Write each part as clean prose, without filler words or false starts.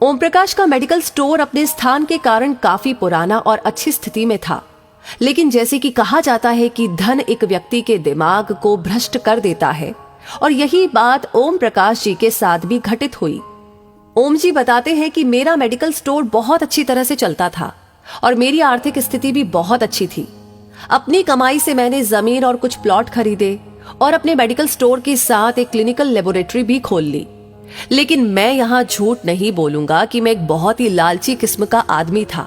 ओम प्रकाश का medical store अपने स्थान के कारण काफी पुराना और अच्छी स्थिति में था, लेकिन जैसे कि कहा जाता है कि धन एक व्यक्ति के दिमाग को भ्रष्ट कर देता है, और यही बात ओम प्रकाश जी के साथ भी घटित हुई। ओम जी बताते हैं कि मेरा मेडिकल स्टोर बहुत अच्छी तरह से चलता था और मेरी आर्थिक स्थिति भी बहुत अच्छी थी। अपनी कमाई से मैंने जमीन और कुछ प्लॉट खरीदे और अपने मेडिकल स्टोर के साथ एक क्लिनिकल लेबोरेटरी भी खोल ली। लेकिन मैं यहाँ झूठ नहीं बोलूंगा कि मैं एक बहुत ही लालची किस्म का आदमी था,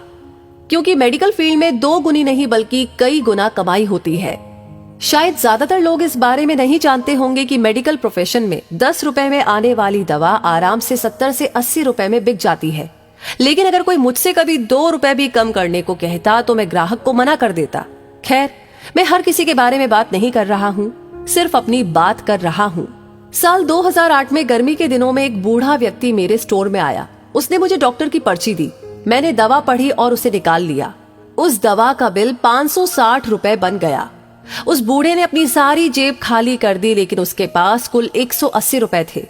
क्योंकि मेडिकल फील्ड में 2 गुनी नहीं बल्कि कई गुना कमाई होती है। शायद ज्यादातर लोग इस बारे में नहीं जानते होंगे कि मेडिकल प्रोफेशन में 10 रुपए में आने वाली दवा आराम से 70 से 80 रुपए में बिक जाती है। लेकिन अगर कोई मुझसे कभी 2 रुपए भी कम करने को कहता तो मैं ग्राहक को मना कर देता। खैर, मैं हर किसी के बारे में बात नहीं कर रहा हूँ, सिर्फ अपनी बात कर रहा हूँ। साल 2008 में गर्मी के दिनों में एक बूढ़ा व्यक्ति मेरे स्टोर में आया। उसने मुझे डॉक्टर की पर्ची दी। मैंने दवा पढ़ी और उसे निकाल लिया। उस दवा का बिल 560 रुपए बन गया। उस बूढ़े ने अपनी सारी जेब खाली कर दी, लेकिन उसके पास कुल 180 रुपए थे।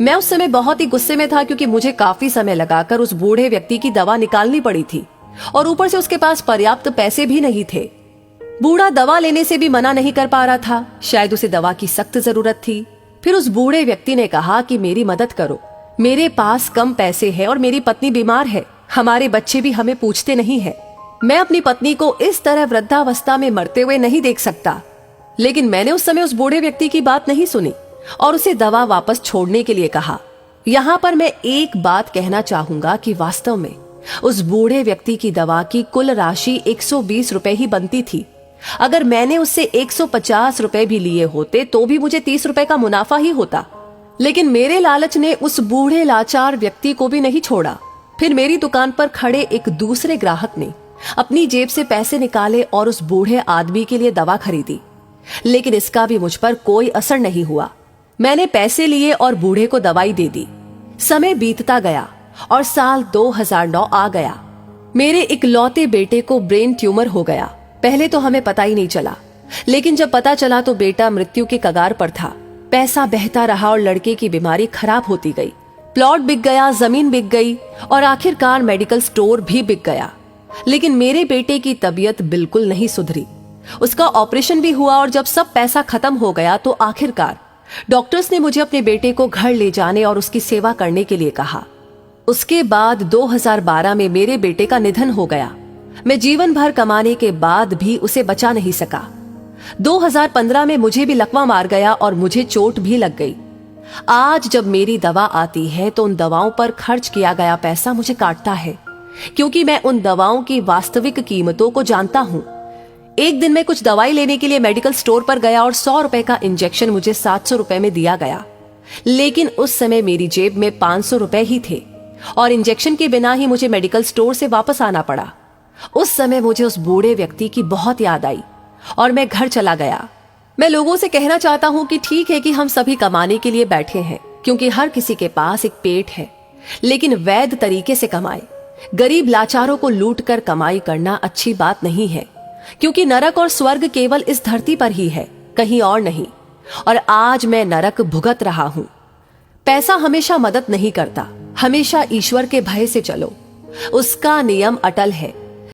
मैं उस समय बहुत ही गुस्से में था, क्योंकि मुझे काफी समय लगाकर उस बूढ़े व्यक्ति की दवा निकालनी पड़ी थी और ऊपर से उसके पास पर्याप्त पैसे भी नहीं थे। बूढ़ा दवा लेने से भी मना नहीं कर पा रहा था, शायद उसे दवा की सख्त जरूरत थी। फिर उस बूढ़े व्यक्ति ने कहा कि मेरी मदद करो, मेरे पास कम पैसे हैं और मेरी पत्नी बीमार है, हमारे बच्चे भी हमें पूछते नहीं है। मैं अपनी पत्नी को इस तरह वृद्धावस्था में मरते हुए नहीं देख सकता। लेकिन मैंने उस समय उस बूढ़े व्यक्ति की बात नहीं सुनी और उसे दवा वापस छोड़ने के लिए कहा। यहाँ पर मैं एक बात कहना चाहूंगा कि वास्तव में उस बूढ़े व्यक्ति की दवा की कुल राशि 120 रुपए ही बनती थी। अगर मैंने उससे 150 रुपए भी लिए होते तो भी मुझे 30 रुपए का मुनाफा ही होता। लेकिन मेरे लालच ने उस बूढ़े लाचार व्यक्ति को भी नहीं छोड़ा। फिर मेरी दुकान पर खड़े एक दूसरे ग्राहक ने अपनी जेब से पैसे निकाले और उस बूढ़े आदमी के लिए दवा खरीदी, लेकिन इसका भी मुझ पर कोई असर नहीं हुआ। मैंने पैसे लिए और बूढ़े को दवाई दे दी। समय बीतता गया और साल 2009 आ गया। मेरे इकलौते बेटे को ब्रेन ट्यूमर हो गया। पहले तो हमें पता ही नहीं चला, लेकिन जब पता चला तो बेटा मृत्यु के कगार पर था। पैसा बहता रहा और लड़के की बीमारी खराब होती गई। प्लॉट बिक गया, जमीन बिक गई और आखिरकार मेडिकल स्टोर भी बिक गया। लेकिन मेरे बेटे की तबीयत बिल्कुल नहीं सुधरी। उसका ऑपरेशन भी हुआ और जब सब पैसा खत्म हो गया तो आखिरकार डॉक्टर्स ने मुझे अपने बेटे को घर ले जाने और उसकी सेवा करने के लिए कहा। उसके बाद 2012 में मेरे बेटे का निधन हो गया। मैं जीवन भर कमाने के बाद भी उसे बचा नहीं सका। 2015 में मुझे भी लकवा मार गया और मुझे चोट भी लग गई। आज जब मेरी दवा आती है तो उन दवाओं पर खर्च किया गया पैसा मुझे काटता है, क्योंकि मैं उन दवाओं की वास्तविक कीमतों को जानता हूं। एक दिन मैं कुछ दवाई लेने के लिए मेडिकल स्टोर पर गया और 100 रुपए का इंजेक्शन मुझे 700 रुपए में दिया गया। लेकिन उस समय मेरी जेब में 500 रुपए ही थे और इंजेक्शन के बिना ही मुझे मेडिकल स्टोर से वापस आना पड़ा। उस समय मुझे उस बूढ़े व्यक्ति की बहुत याद आई और मैं घर चला गया। मैं लोगों से कहना चाहता हूं कि ठीक है कि हम सभी कमाने के लिए बैठे हैं, क्योंकि हर किसी के पास एक पेट है, लेकिन वैध तरीके से कमाए। गरीब लाचारों को लूट कर कमाई करना अच्छी बात नहीं है, क्योंकि नरक और स्वर्ग केवल इस धरती पर ही है, कहीं और नहीं। और आज मैं नरक भुगत रहा हूं। पैसा हमेशा मदद नहीं करता, हमेशा ईश्वर के भय से चलो, उसका नियम अटल है।